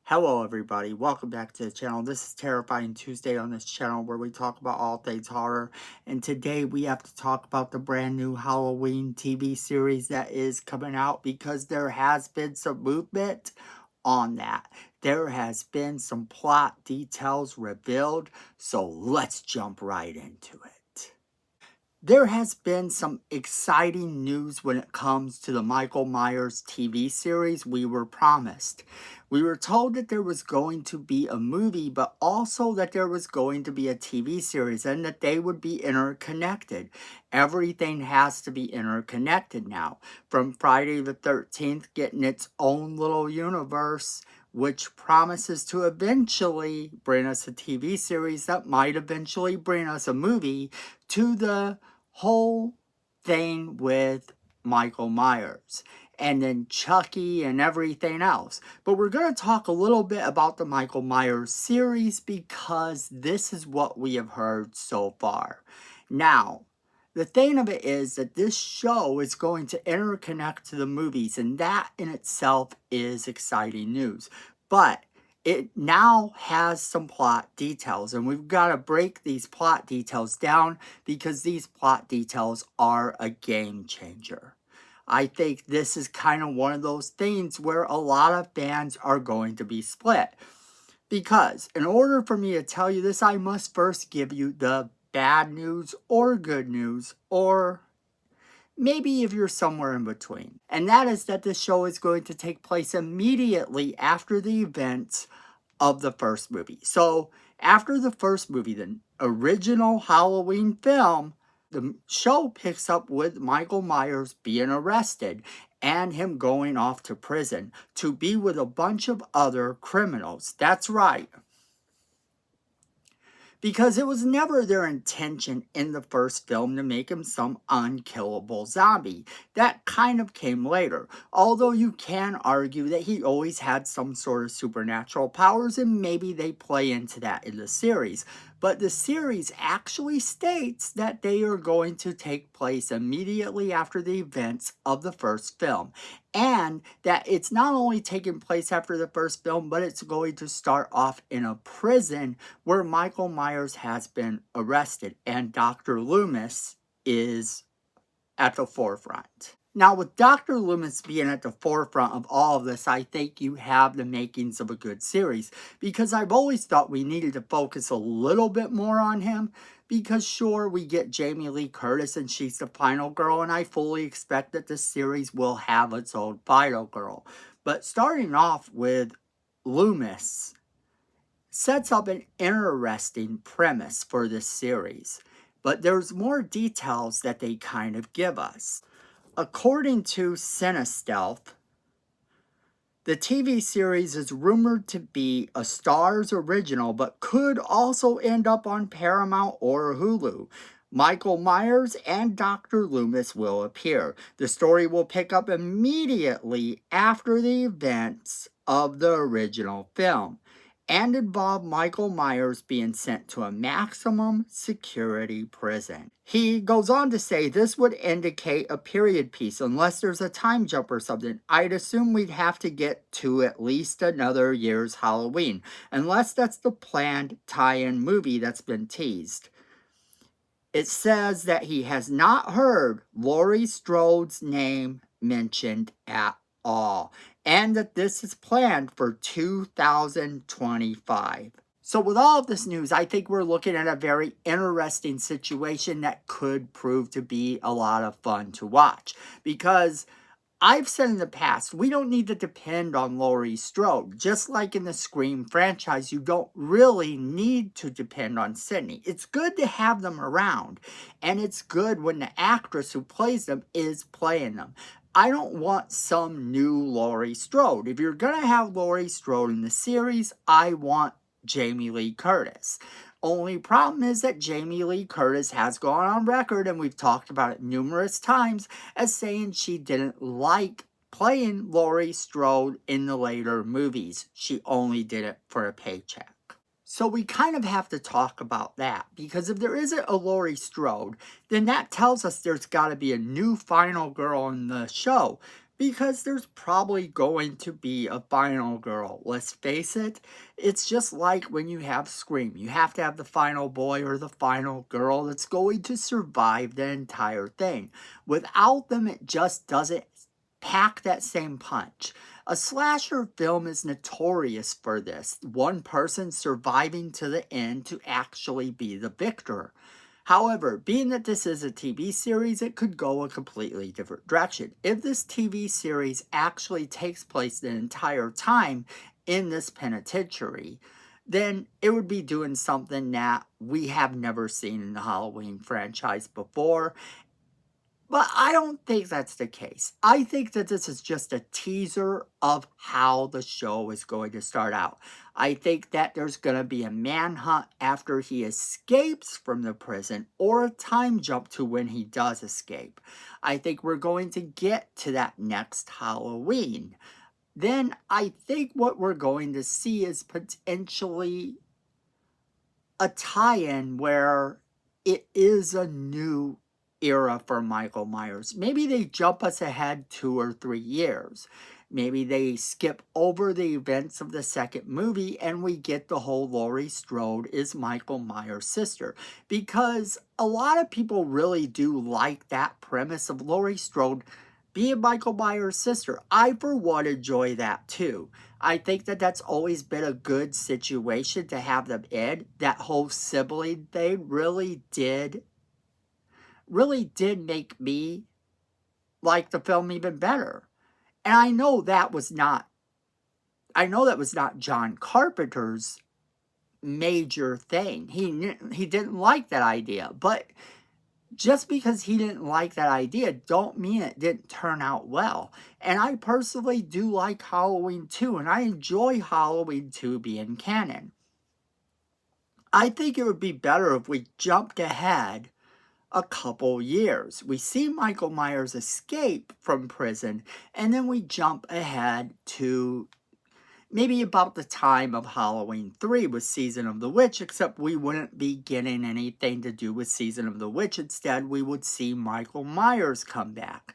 Hello everybody, welcome back to the channel. This is Terrifying Tuesday on this channel where we talk about all things horror. And today we have to talk about the brand new Halloween TV series that is coming out because there has been some movement on that. There has been some plot details revealed, so let's jump right into it. There has been some exciting news when it comes to the Michael Myers TV series we were promised. We were told that there was going to be a movie, but also that there was going to be a TV series and that they would be interconnected. Everything has to be interconnected now. From Friday the 13th getting its own little universe, which promises to eventually bring us a TV series that might eventually bring us a movie, to the whole thing with Michael Myers and then Chucky and everything else. But we're going to talk a little bit about the Michael Myers series because this is what we have heard so far. Now, the thing of it is that this show is going to interconnect to the movies, and that in itself is exciting news. But it now has some plot details, and we've got to break these plot details down because these plot details are a game changer. I think this is kind of one of those things where a lot of fans are going to be split. Because in order for me to tell you this, I must first give you the bad news or good news, or maybe if you're somewhere in between. And that is that this show is going to take place immediately after the events of the first movie. So after the first movie, the original Halloween film, the show picks up with Michael Myers being arrested and him going off to prison to be with a bunch of other criminals. That's right. Because it was never their intention in the first film to make him some unkillable zombie. That kind of came later. Although you can argue that he always had some sort of supernatural powers, and maybe they play into that in the series. But the series actually states that they are going to take place immediately after the events of the first film. And that it's not only taking place after the first film, but it's going to start off in a prison where Michael Myers has been arrested and Dr. Loomis is at the forefront. Now, with Dr. Loomis being at the forefront of all of this, I think you have the makings of a good series, because I've always thought we needed to focus a little bit more on him, because sure, we get Jamie Lee Curtis and she's the final girl, and I fully expect that this series will have its own final girl. But starting off with Loomis sets up an interesting premise for this series, but there's more details that they kind of give us. According to Cinestealth, the TV series is rumored to be a Starz original, but could also end up on Paramount or Hulu. Michael Myers and Dr. Loomis will appear. The story will pick up immediately after the events of the original film and involve Michael Myers being sent to a maximum security prison. He goes on to say this would indicate a period piece unless there's a time jump or something. I'd assume we'd have to get to at least another year's Halloween, unless that's the planned tie-in movie that's been teased. It says that he has not heard Laurie Strode's name mentioned at all, and that this is planned for 2025. So with all of this news, I think we're looking at a very interesting situation that could prove to be a lot of fun to watch. Because I've said in the past, we don't need to depend on Laurie Strode. Just like in the Scream franchise, you don't really need to depend on Sidney. It's good to have them around, and it's good when the actress who plays them is playing them. I don't want some new Laurie Strode. If you're going to have Laurie Strode in the series, I want Jamie Lee Curtis. Only problem is that Jamie Lee Curtis has gone on record, and we've talked about it numerous times, as saying she didn't like playing Laurie Strode in the later movies. She only did it for a paycheck. So we kind of have to talk about that, because if there isn't a Laurie Strode, then that tells us there's got to be a new final girl in the show. Because there's probably going to be a final girl. Let's face it, it's just like when you have Scream. You have to have the final boy or the final girl that's going to survive the entire thing. Without them, it just doesn't pack that same punch. A slasher film is notorious for this. One person surviving to the end to actually be the victor. However, being that this is a TV series, it could go a completely different direction. If this TV series actually takes place the entire time in this penitentiary, then it would be doing something that we have never seen in the Halloween franchise before. But I don't think that's the case. I think that this is just a teaser of how the show is going to start out. I think that there's going to be a manhunt after he escapes from the prison or a time jump to when he does escape. I think we're going to get to that next Halloween. Then I think what we're going to see is potentially a tie-in where it is a new era for Michael Myers. Maybe they jump us ahead 2 or 3 years. Maybe they skip over the events of the second movie and we get the whole Laurie Strode is Michael Myers' sister. Because a lot of people really do like that premise of Laurie Strode being Michael Myers' sister. I, for one, enjoy that too. I think that that's always been a good situation to have them in. That whole sibling thing really did make me like the film even better. And I know that was not John Carpenter's major thing. He didn't like that idea, but just because he didn't like that idea don't mean it didn't turn out well. And I personally do like Halloween 2, and I enjoy Halloween 2 being canon. I think it would be better if we jumped ahead a couple years. We see Michael Myers escape from prison, and then we jump ahead to maybe about the time of Halloween 3 with Season of the Witch, except we wouldn't be getting anything to do with Season of the Witch. Instead, we would see Michael Myers come back.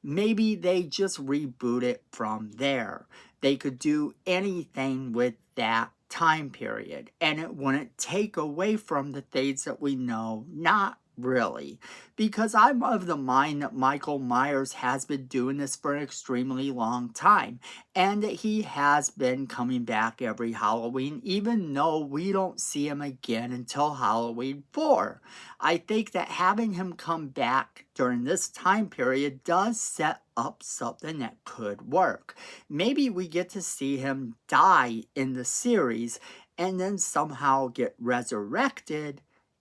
Maybe they just reboot it from there. They could do anything with that time period, and it wouldn't take away from the things that we know. Not really, because I'm of the mind that Michael Myers has been doing this for an extremely long time, and that he has been coming back every Halloween, even though we don't see him again until Halloween 4. I think that having him come back during this time period does set up something that could work. Maybe we get to see him die in the series and then somehow get resurrected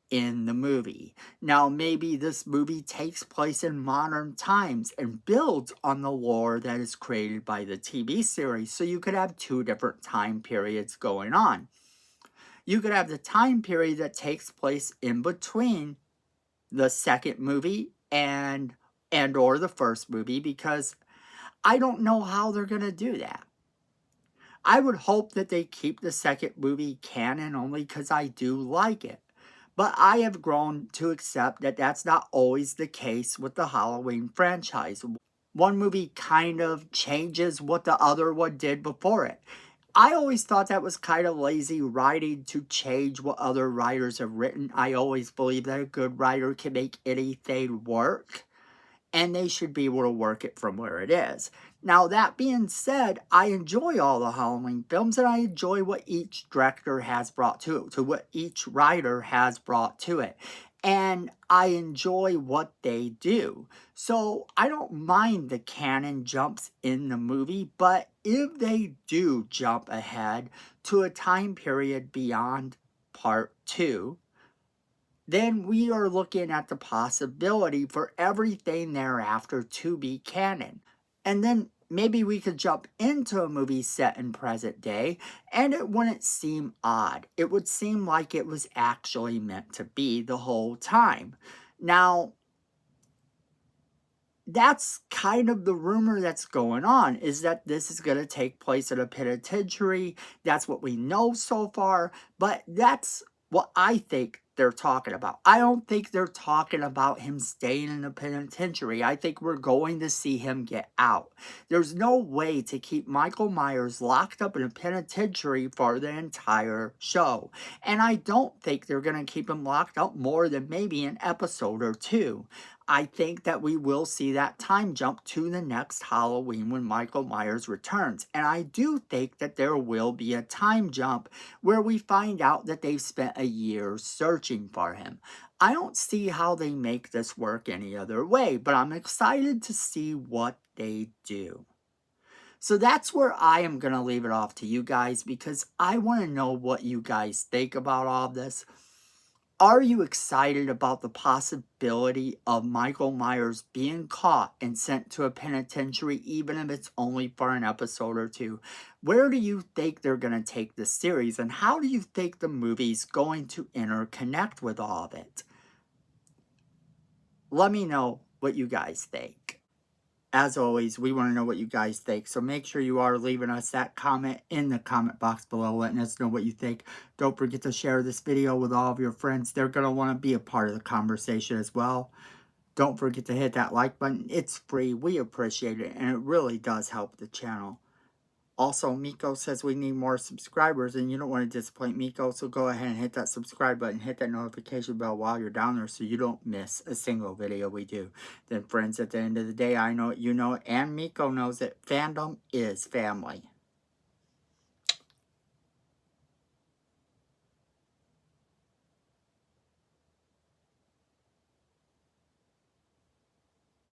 in the movie. Now, maybe this movie takes place in modern times and builds on the lore that is created by the TV series, so you could have 2 different time periods going on. You could have the time period that takes place in between the second movie and or the first movie, because I don't know how they're going to do that. I would hope that they keep the second movie canon only because I do like it. But I have grown to accept that that's not always the case with the Halloween franchise. One movie kind of changes what the other one did before it. I always thought that was kind of lazy writing to change what other writers have written. I always believe that a good writer can make anything work, and they should be able to work it from where it is. Now, that being said, I enjoy all the Halloween films, and I enjoy what each director has brought to it, to what each writer has brought to it. And I enjoy what they do. So I don't mind the canon jumps in the movie, but if they do jump ahead to a time period beyond part 2, then we are looking at the possibility for everything thereafter to be canon. And then maybe we could jump into a movie set in present day, and it wouldn't seem odd. It would seem like it was actually meant to be the whole time. Now, that's kind of the rumor that's going on, is that this is going to take place at a penitentiary. That's what we know so far, but that's what I think they're talking about. I don't think they're talking about him staying in the penitentiary. I think we're going to see him get out. There's no way to keep Michael Myers locked up in a penitentiary for the entire show. And I don't think they're going to keep him locked up more than maybe an episode or two. I think that we will see that time jump to the next Halloween when Michael Myers returns. And I do think that there will be a time jump where we find out that they've spent a year searching for him. I don't see how they make this work any other way, but I'm excited to see what they do. So that's where I am going to leave it off to you guys because I want to know what you guys think about all this. Are you excited about the possibility of Michael Myers being caught and sent to a penitentiary, even if it's only for an episode or two? Where do you think they're going to take this series, and how do you think the movie's going to interconnect with all of it? Let me know what you guys think. As always, we want to know what you guys think, so make sure you are leaving us that comment in the comment box below, letting us know what you think. Don't forget to share this video with all of your friends. They're going to want to be a part of the conversation as well. Don't forget to hit that like button. It's free. We appreciate it, and it really does help the channel. Also, Miko says we need more subscribers, and you don't want to disappoint Miko, so go ahead and hit that subscribe button, hit that notification bell while you're down there so you don't miss a single video we do. Then, friends, at the end of the day, I know it, you know it, and Miko knows it. Fandom is family.